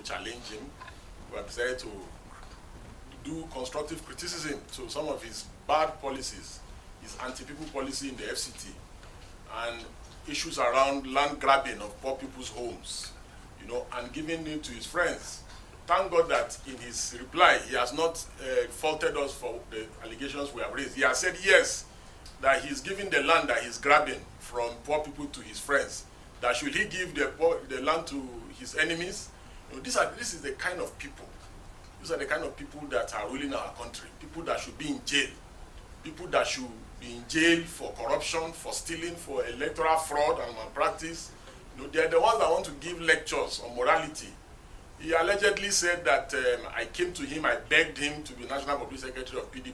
challenge him. We have decided to do constructive criticism to some of his bad policies, his anti-people policy in the FCT, and issues around land grabbing of poor people's homes, and giving it to his friends. Thank God that in his reply, he has not faulted us for the allegations we have raised. He has said yes, that he's giving the land that he's grabbing from poor people to his friends. That should he give the land to his enemies? This is the kind of people. These are the kind of people that are ruling our country. People that should be in jail. People that should be in jail for corruption, for stealing, for electoral fraud and malpractice. They're the ones that want to give lectures on morality. He allegedly said that I came to him, I begged him to be National Public Secretary of PDP.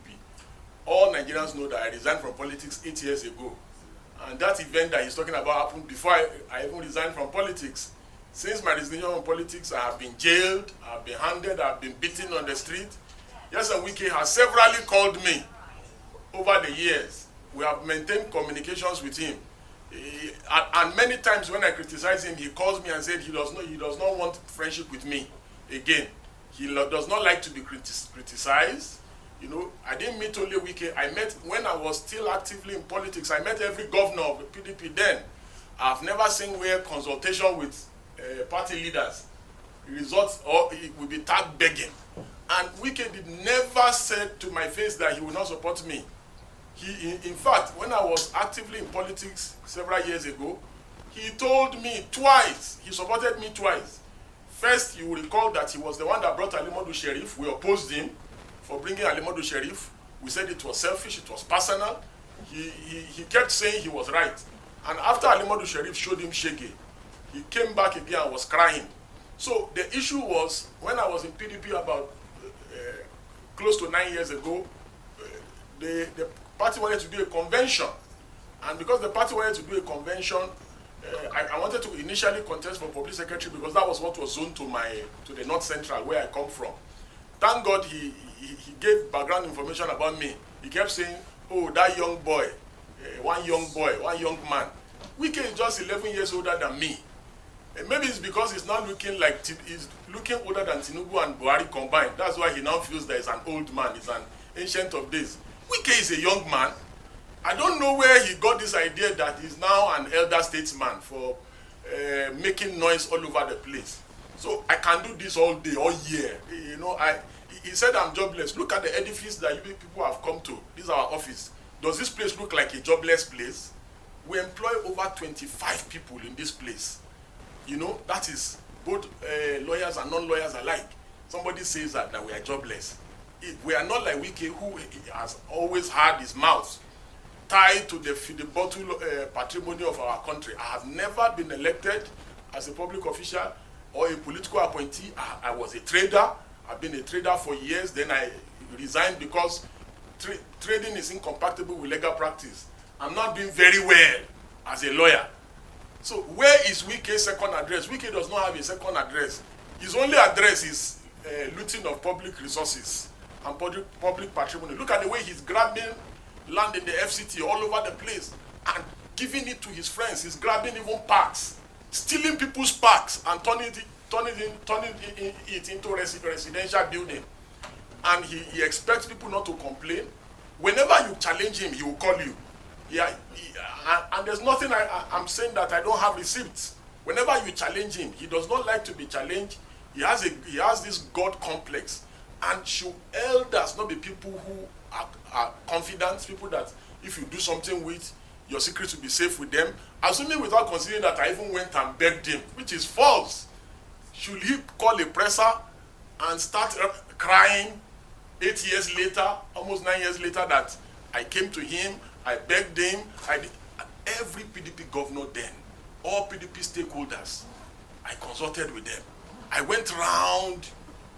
All Nigerians know that I resigned from politics 8 years ago. And that event that he's talking about happened before I even resigned from politics. Since my resignation from politics, I have been jailed, I have been handed, I have been beaten on the street. Yes, and Wike has severally called me over the years. We have maintained communications with him. And many times when I criticize him, he calls me and said he does not want friendship with me again. He does not like to be criticized. I didn't meet only Wike. I met, when I was still actively in politics, I met every governor of the PDP then. I've never seen where consultation with party leaders results or it will be tagged begging. And Wike did never said to my face that he will not support me. In fact, when I was actively in politics several years ago, he told me twice, he supported me twice. First, you will recall that he was the one that brought Alimodu Sheriff. We opposed him for bringing Alimodu Sheriff. We said it was selfish, it was personal. He kept saying he was right. And after Alimodu Sheriff showed him shege, he came back again and was crying. So the issue was, when I was in PDP about close to 9 years ago, the party wanted to do a convention. And because the party wanted to do a convention, I wanted to initially contest for public secretary because that was what was zoned to the North Central, where I come from. Thank God he gave background information about me. He kept saying, oh, that young boy, one young man. Wike is just 11 years older than me. Maybe it's because he's not looking like, he's looking older than Tinubu and Buhari combined. That's why he now feels that he's an old man, he's an ancient of days. Wike is a young man. I don't know where he got this idea that he's now an elder statesman for making noise all over the place. So I can do this all day, all year. He said I'm jobless. Look at the edifice that you people have come to. This is our office. Does this place look like a jobless place? We employ over 25 people in this place. That is both lawyers and non-lawyers alike. Somebody says that we are jobless. We are not like Wike, who has always had his mouth tied to the bottle patrimony of our country. I have never been elected as a public official or a political appointee. I was a trader. I've been a trader for years. Then I resigned because trading is incompatible with legal practice. I'm not doing very well as a lawyer. So where is Wike's second address? Wike does not have a second address. His only address is looting of public resources and public patrimony. Look at the way he's grabbing land in the FCT all over the place and giving it to his friends. He's grabbing even parks, stealing people's parks and turning it into residential building. And he expects people not to complain. Whenever you challenge him, he will call you. And there's nothing I'm saying that I don't have receipts. Whenever you challenge him, he does not like to be challenged. He has this God complex. And should elders not be people who are confident, people that if you do something with, your secrets will be safe with them, assuming without considering that I even went and begged him, which is false. Should he call a presser and start crying 8 years later, almost 9 years later, that I came to him, I begged him, every PDP governor then, all PDP stakeholders, I consulted with them. I went round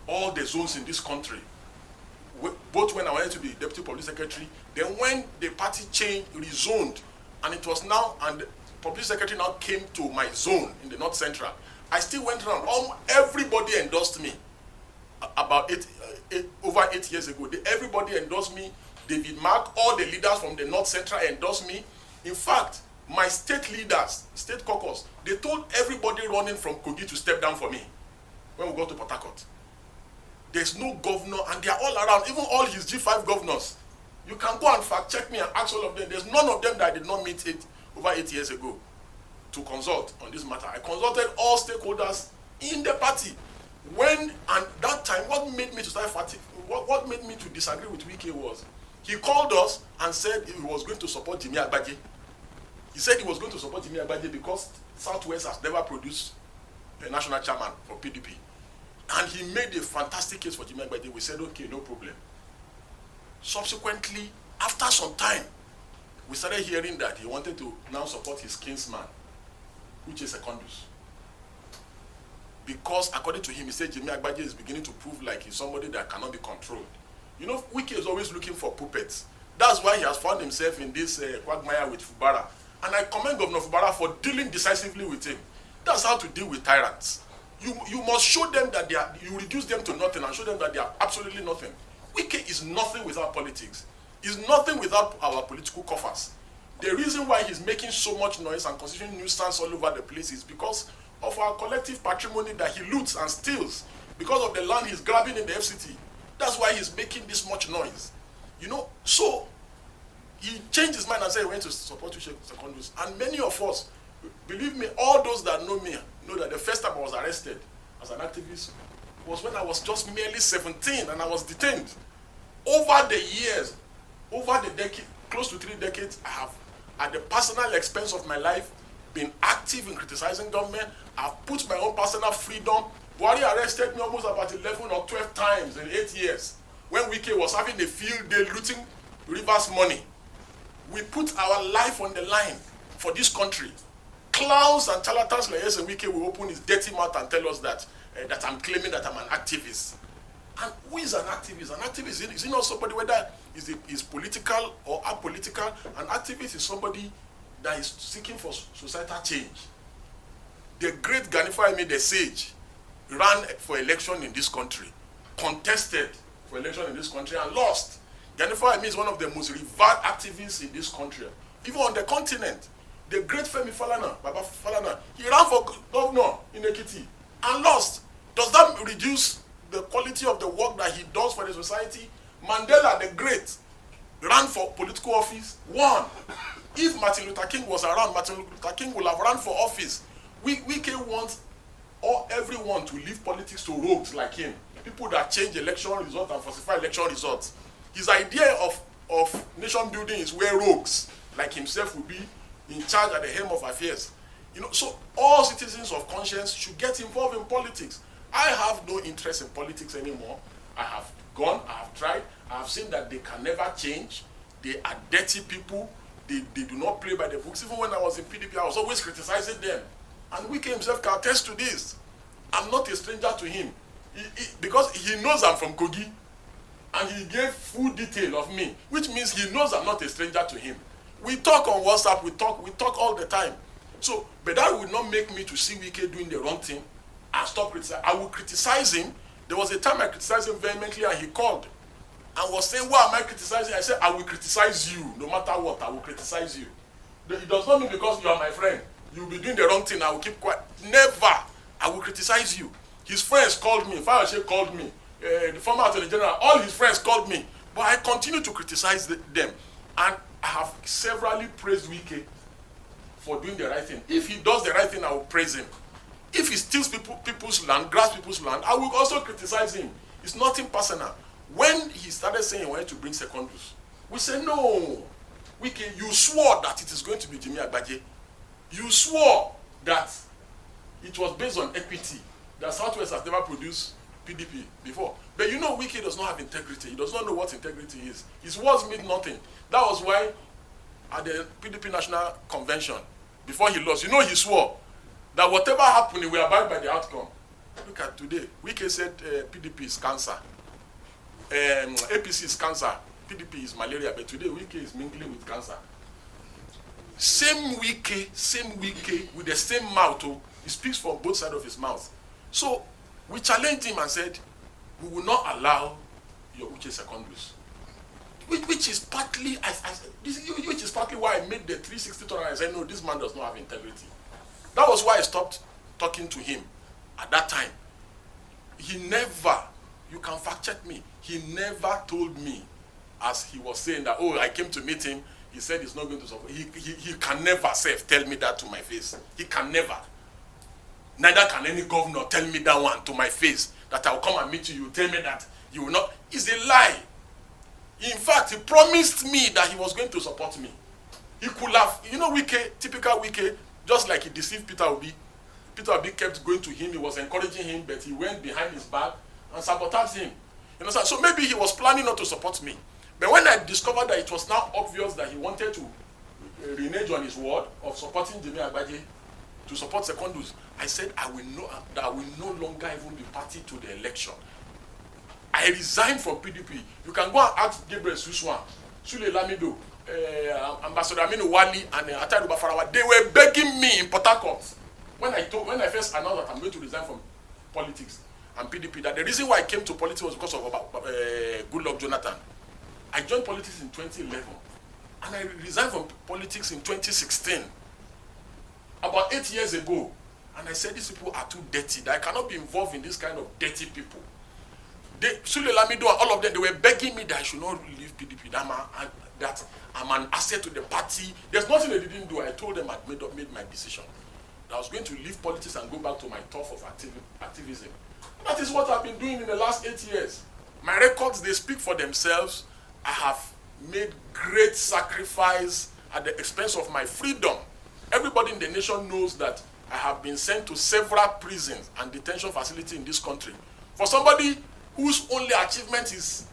all the zones in this country, both when I wanted to be deputy public secretary, then when the party changed, rezoned, and it was now, and the public secretary now came to my zone in the North Central. I still went around. Everybody endorsed me. About over 8 years ago, everybody endorsed me. David Mark, all the leaders from the North Central endorsed me. In fact, my state leaders, state caucus, they told everybody running from Kogi to step down for me. when we got to Port Harcourt. There's no governor, and they are all around, even all his G5 governors. You can go and fact check me and ask all of them. There's none of them that I did not meet over 8 years ago to consult on this matter. I consulted all stakeholders in the party. And that time, what made me to start fighting, what made me to disagree with Wike was, he called us and said he was going to support Jimmy Agbaje. He said he was going to support Jimmy Agbaje because Southwest has never produced a national chairman for PDP. And he made a fantastic case for Jimmy Agbaje. We said, okay, no problem. Subsequently, after some time, we started hearing that he wanted to now support his kinsman, which is Secondus. Because according to him, he said Jimmy Agbaje is beginning to prove like he's somebody that cannot be controlled. You know, Wike is always looking for puppets. That's why he has found himself in this quagmire with Fubara. And I commend Governor Fubara for dealing decisively with him. That's how to deal with tyrants. You must show them that you reduce them to nothing and show them that they are absolutely nothing. Wike is nothing without politics. He's nothing without our political coffers. The reason why he's making so much noise and constituting nuisance all over the place is because of our collective patrimony that he loots and steals, because of the land he's grabbing in the FCT. That's why he's making this much noise. You know, so he changed his mind and said he went to support Secondus. And many of us, believe me, all those that know me, know that the first time I was arrested as an activist was when I was just merely 17 and I was detained. Over the years, over the decade, close to 3 decades, I have, at the personal expense of my life, been active in criticizing government. I've put my own personal freedom. Buhari arrested me almost about 11 or 12 times in 8 years. When Wike was having a field day looting Rivers money. We put our life on the line for this country. Clowns and charlatans like yes, and Wike will open his dirty mouth and tell us that that I'm claiming that I'm an activist. And who is an activist? An activist is not somebody whether is political or apolitical. An activist is somebody that is seeking for societal change. The great Ganifa the sage ran for election in this country, contested for election in this country and lost. Ganifa is one of the most revered activists in this country, even on the continent. The great Femi Falana, Baba Falana, he ran for governor in Ekiti and lost. Does that reduce the quality of the work that he does for the society? Mandela, the great, ran for political office, won. If Martin Luther King was around, Martin Luther King would have run for office. Wike wants everyone to leave politics to rogues like him, people that change election results and falsify election results. His idea of nation building is where rogues like himself will be in charge at the helm of affairs. You know, so all citizens of conscience should get involved in politics. I have no interest in politics anymore. I have gone, I have tried, I have seen that they can never change. They are dirty people. They do not play by the books. Even when I was in PDP, I was always criticizing them. And Wike himself can attest to this. I'm not a stranger to him. Because he knows I'm from Kogi. And he gave full detail of me, which means he knows I'm not a stranger to him. We talk on WhatsApp, we talk all the time. So, but that would not make me to see Wike doing the wrong thing and stop criticizing. I will criticize him. There was a time I criticized him vehemently and he called and was saying, why am I criticizing? I said, I will criticize you. No matter what, I will criticize you. It does not mean because you are my friend, you will be doing the wrong thing, I will keep quiet. Never. I will criticize you. His friends called me. Fayose called me. The former Attorney General, all his friends called me. But I continue to criticize them. And I have severally praised Wike for doing the right thing. If he does the right thing, I will praise him. If he steals people's land, grabs people's land, I will also criticize him. It's nothing personal. When he started saying he wanted to bring Secondus, we said, no, Wike, you swore that it is going to be Jimmy Agbaje. You swore that it was based on equity, that Southwest has never produced PDP before. But you know, Wike does not have integrity. He does not know what integrity is. His words mean nothing. That was why at the PDP National Convention, before he lost, you know, he swore that whatever happened, he will abide by the outcome. Look at today. Wike said PDP is cancer. APC is cancer. PDP is malaria. But today, Wike is mingling with cancer. Same Wike with the same mouth. Oh, he speaks from both sides of his mouth. So we challenged him and said, we will not allow your Uche Secondus. Which is partly why I made the 360 turn and I said, no, this man does not have integrity. That was why I stopped talking to him at that time. he never, you can fact check me, he never told me, as he was saying that, oh, I came to meet him, he said he's not going to support. He can never tell me that to my face. He can never. Neither can any governor tell me that one to my face, that I'll come and meet you, you tell me that you will not. It's a lie. In fact, he promised me that he was going to support me. He could have, you know, Wike, typical Wike, just like he deceived Peter Obi. Peter Obi kept going to him, he was encouraging him, but he went behind his back and sabotaged him. You know, so maybe he was planning not to support me. But when I discovered that it was now obvious that he wanted to renege on his word of supporting Jimmy Agbaje to support Secondus, I said I will no longer even be party to the election. I resigned from PDP. You can go and ask Gabriel Suswan, Sule Lamido, Ambassador Aminu Wali, and Atadu Bafarawa. They were begging me in Port Harcourt when I first announced that I'm going to resign from politics and PDP. That the reason why I came to politics was because of Goodluck Jonathan. I joined politics in 2011, and I resigned from politics in 2016, about 8 years ago. And I said, these people are too dirty, that I cannot be involved in this kind of dirty people. Sule Lamido and all of them, they were begging me that I should not leave PDP, that I'm an asset to the party. There's nothing they didn't do. I told them I'd made my decision. That I was going to leave politics and go back to my turf of activism. That is what I've been doing in the last 8 years. My records, they speak for themselves. I have made great sacrifice at the expense of my freedom. Everybody in the nation knows that I have been sent to several prisons and detention facilities in this country. For somebody whose only achievement is,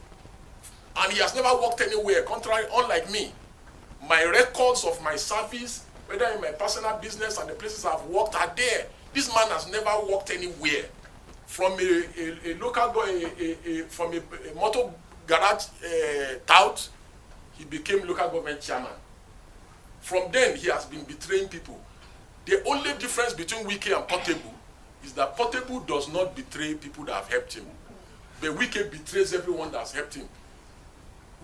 and he has never worked anywhere, contrary, unlike me, my records of my service, whether in my personal business and the places I've worked are there. This man has never worked anywhere. From a local from a motor garage tout, he became local government chairman. From then, he has been betraying people. The only difference between Wike and Portable is that Portable does not betray people that have helped him. But Wike betrays everyone that has helped him.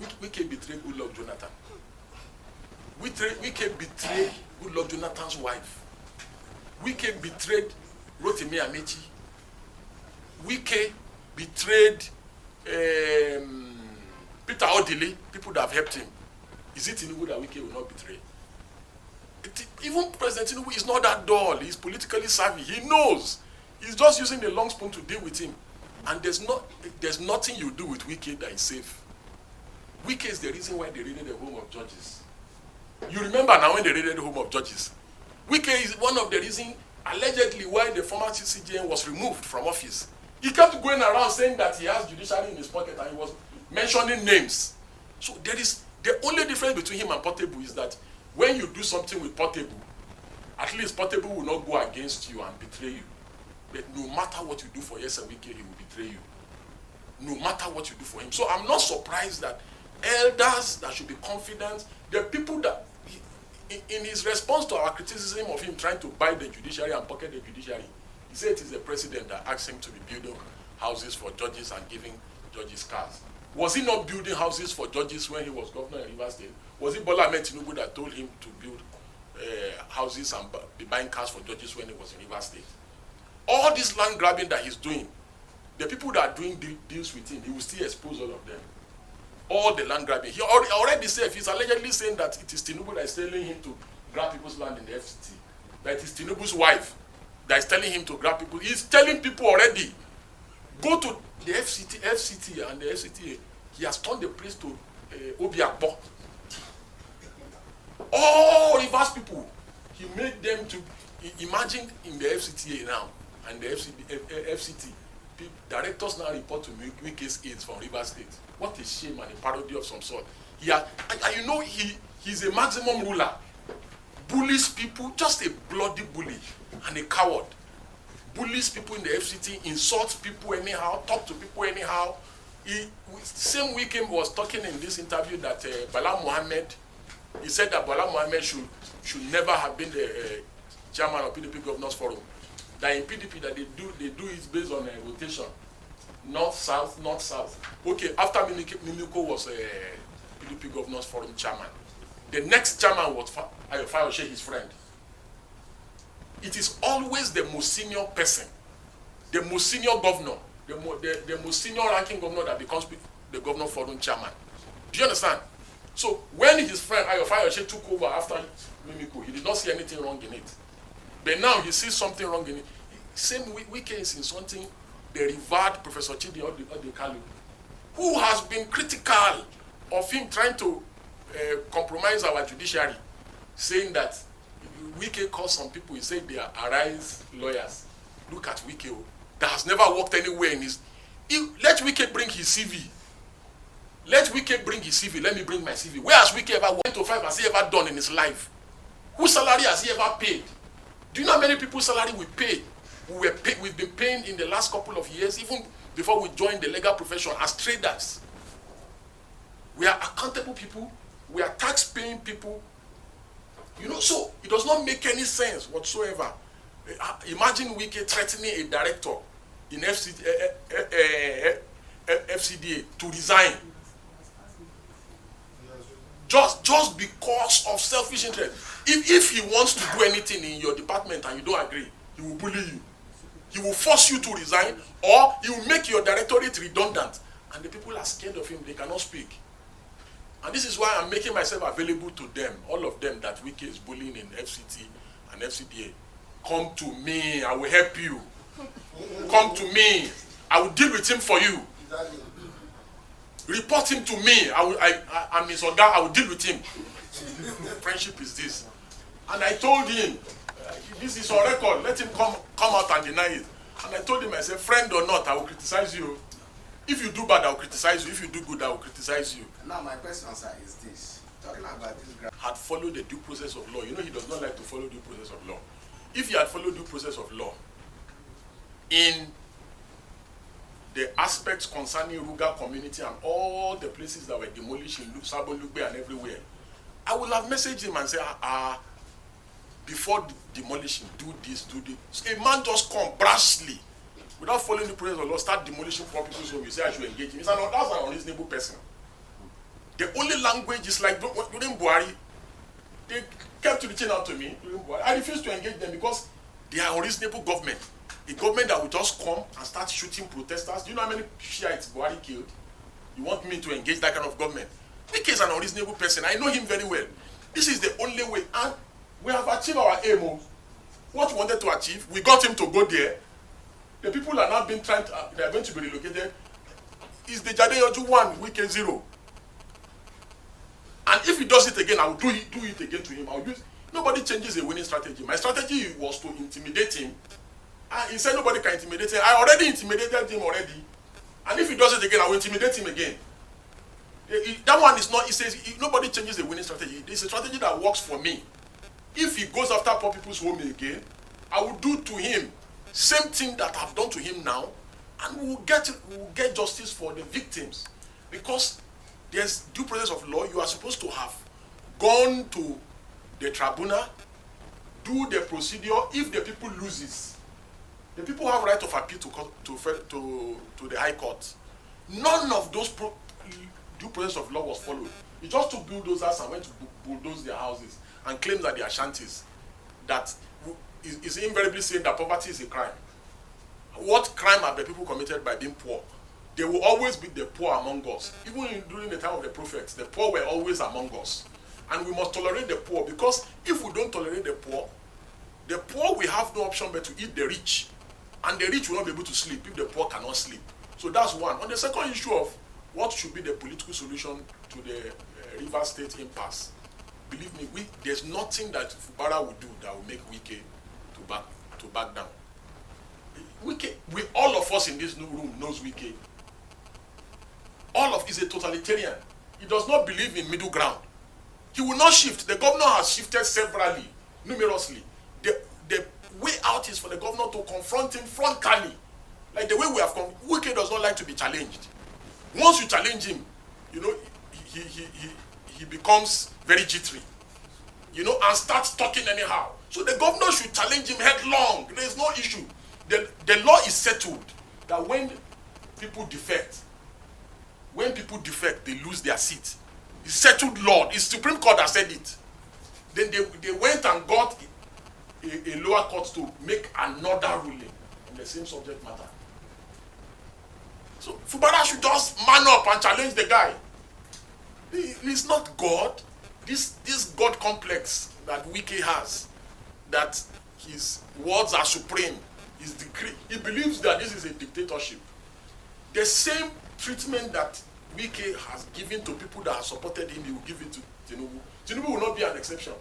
Wike betrayed Goodluck Jonathan. Wike betrayed Goodluck Jonathan's wife. Wike betrayed Rotimi Amechi. Wike betrayed Peter Odili, people that have helped him. Is it Tinubu that Wike will not betray? Even President Tinubu is not that dull. He's politically savvy. He knows. He's just using the long spoon to deal with him. And there's nothing you do with Wike that is safe. Wike is the reason why they raided the home of judges. You remember now when they raided the home of judges. Wike is one of the reasons, allegedly, why the former CCJN was removed from office. He kept going around saying that he has judiciary in his pocket and he was mentioning names. So there is the only difference between him and Portable is that when you do something with Portable, at least Portable will not go against you and betray you. But no matter what you do for Yesa Wike, he will betray you. No matter what you do for him. So I'm not surprised that elders that should be confident, the people that, in his response to our criticism of him trying to buy the judiciary and pocket the judiciary, he said it is the president that asked him to be building houses for judges and giving judges cars. Was he not building houses for judges when he was governor in Rivers State? Was it Bola Ahmed Tinubu that told him to build houses and be buying cars for judges when he was in Rivers State? All this land grabbing that he's doing, the people that are doing deals with him, he will still expose all of them. All the land grabbing. He already said, he's allegedly saying that it is Tinubu that is telling him to grab people's land in the FCT. That it is Tinubu's wife that is telling him to grab people. He's telling people already, go to the FCT and the FCTA. He has turned the place to Obiakbo. All Rivers people, he made them to, imagine in the FCTA now, and the FCT, directors now report to Wike's aides from Rivers State. What a shame and a parody of some sort. You know, he's a maximum ruler. Bullies people, just a bloody bully and a coward. Bullies people in the FCT, insults people anyhow, talk to people anyhow. Same weekend was talking in this interview that Bala Mohammed, he said that Bala Mohammed should never have been the chairman of PDP Governors Forum. That in PDP that they do it based on a rotation. North, south, north, south. Okay, after Mimiko was a PDP Governors Forum chairman, the next chairman was Fayoshe, his friend. It is always the most senior person, the most senior governor, the most senior ranking governor that becomes the governor forum chairman. Do you understand? So when his friend Ayo Fayose took over after Mimiko, he did not see anything wrong in it. But now he sees something wrong in it. Same Wike is insulting the revered Professor Chidi Odekalu, who has been critical of him trying to compromise our judiciary, saying that Wike calls some people, he said they are arise lawyers. Look at Wike, that has never worked anywhere in his... Let Wike bring his CV. Let Wike bring his CV. Let me bring my CV. Where has Wike ever 1 to 5 has he ever done in his life? Whose salary has he ever paid? Do you know how many people's salary we pay? We've been paying in the last couple of years, even before we joined the legal profession as traders. We are accountable people. We are tax-paying people. You know, so it does not make any sense whatsoever. Imagine Wike threatening a director in FCDA to resign just because of selfish interest. If he wants to do anything in your department and you don't agree, he will bully you. He will force you to resign, or he will make your directorate redundant. And the people are scared of him. They cannot speak. And this is why I'm making myself available to them, all of them that Wike is bullying in FCT and FCDA. Come to me, I will help you. Come to me, I will deal with him for you. Report him to me, I'm his Oga, I will deal with him. Friendship is this. And I told him, this is on record, let him come out and deny it. And I told him, I said, friend or not, I will criticize you. If you do bad, I will criticize you. If you do good, I will criticize you. Now my question, sir, is this. Talking about this graph. Had followed the due process of law. You know he does not like to follow due process of law. If he had followed due process of law in the aspects concerning Ruga community and all the places that were demolished in Sabo Lugbe and everywhere, I would have messaged him and said, before demolition, do this, do this. A man just come brashly, without following the process of law, start demolishing poor people's home. You say I should engage him. That's an unreasonable person. The only language is like during Buhari, they kept reaching out to me during Buhari. I refused to engage them because they are unreasonable government. A government that will just come and start shooting protesters. Do you know how many Shiites Buhari killed? You want me to engage that kind of government? Wike is an unreasonable person. I know him very well. This is the only way. And we have achieved our aim. What we wanted to achieve, we got him to go there. The people are now being they are going to be relocated. Is the Deji Adeyanju 1, Wike 0. And if he does it again, I will do it again to him. Nobody changes a winning strategy. My strategy was to intimidate him. And he said nobody can intimidate him. I already intimidated him already. And if he does it again, I will intimidate him again. That one is not, he says nobody changes a winning strategy. It's a strategy that works for me. If he goes after poor people's home again, I will do to him same thing that I've done to him now, and we will get justice for the victims. Because there's due process of law. You are supposed to have gone to the tribunal, do the procedure. If the people loses, the people have right of appeal to the High Court. None of those due process of law was followed. He just took bulldozers and went to bulldoze their houses and claimed that they are shanties. That is invariably saying that poverty is a crime. What crime have the people committed by being poor? There will always be the poor among us. Even during the time of the prophets, the poor were always among us. And we must tolerate the poor, because if we don't tolerate the poor will have no option but to eat the rich. And the rich will not be able to sleep if the poor cannot sleep. So that's one. On the second issue of what should be the political solution to the River State impasse, believe me, there's nothing that Fubara will do that will make Wike to back down. Wike, all of us in this new room knows Wike. All of is a totalitarian. He does not believe in middle ground. He will not shift. The governor has shifted severally, numerously. The way out is for the governor to confront him frontally. Like the way we have come. Wike does not like to be challenged. Once you challenge him, you know, he becomes very jittery, you know, and starts talking anyhow. So the governor should challenge him headlong. There is no issue. The law is settled that when people defect, they lose their seat. It's settled law. It's Supreme Court that said it. Then they went and got a lower court to make another ruling on the same subject matter. So Fubara should just man up and challenge the guy. He's not God. This God complex that Wike has, that his words are supreme, his decree. He believes that this is a dictatorship. The same treatment that Wike has given to people that have supported him, he will give it to Tinubu. Tinubu will not be an exception.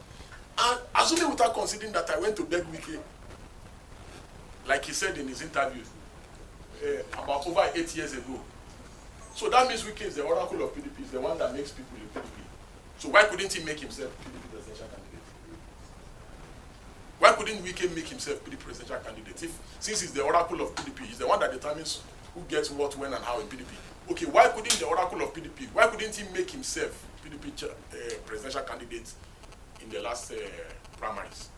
And assuming without considering that I went to beg Wike, like he said in his interview, about over 8 years ago. So that means Wike is the oracle of PDP, is the one that makes people in PDP. So why couldn't he make himself PDP presidential candidate? Why couldn't Wike make himself PDP presidential candidate? Since he's the oracle of PDP, he's the one that determines who gets what, when, and how in PDP. Okay, why couldn't the oracle of PDP, why couldn't he make himself PDP presidential candidate in the last primaries?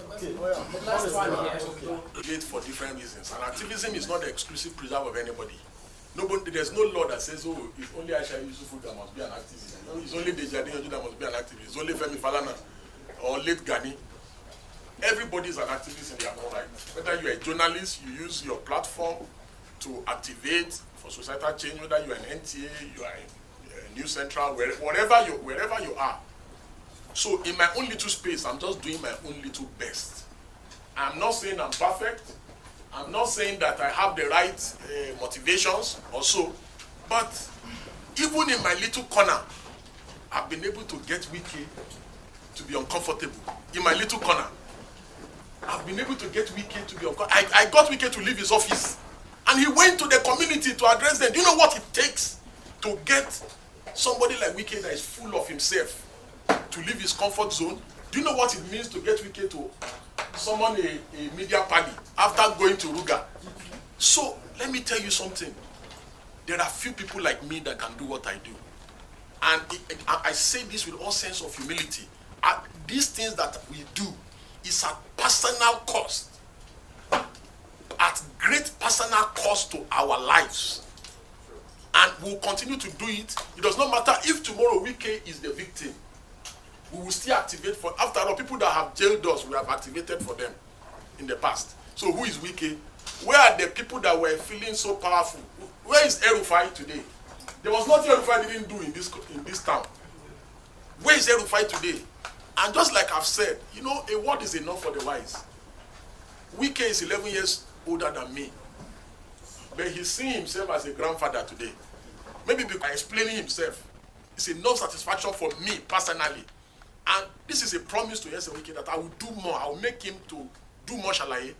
Okay, well, the last one here. For different reasons, and activism is not the exclusive preserve of anybody. Nobody, there's no law that says, oh, it's only Aisha Yusufu that must be an activist. It's only Deji Adeyanju that must be an activist. It's only Femi Falana or late Gani. Everybody is an activist in their own right. Whether you're a journalist, you use your platform to activate for societal change, whether you're an NTA, you are a News Central, wherever you are. So in my own little space, I'm just doing my own little best. I'm not saying I'm perfect. I'm not saying that I have the right motivations or so, but even in my little corner, I've been able to get Wike to be uncomfortable. In my little corner, I've been able to get Wike to be uncomfortable. I got Wike to leave his office, and he went to the community to address them. Do you know what it takes to get somebody like Wike that is full of himself to leave his comfort zone? Do you know what it means to get Wike to summon a media party after going to Ruga? So let me tell you something. There are few people like me that can do what I do. And I say this with all sense of humility. These things that we do is at personal cost. At great personal cost to our lives. And we'll continue to do it. It does not matter if tomorrow Wike is the victim. We will still activate for, after all, people that have jailed us, we have activated for them in the past. So who is Wike? Where are the people that were feeling so powerful? Where is El-Rufai today? There was nothing El-Rufai didn't do in this town. Where is El-Rufai today? And just like I've said, you know, a word is enough for the wise. Wike is 11 years older than me. But he's seeing himself as a grandfather today. Maybe by explaining himself, it's enough satisfaction for me personally. And this is a promise to Yese Wike that I will do more. I will make him to do more, shall I?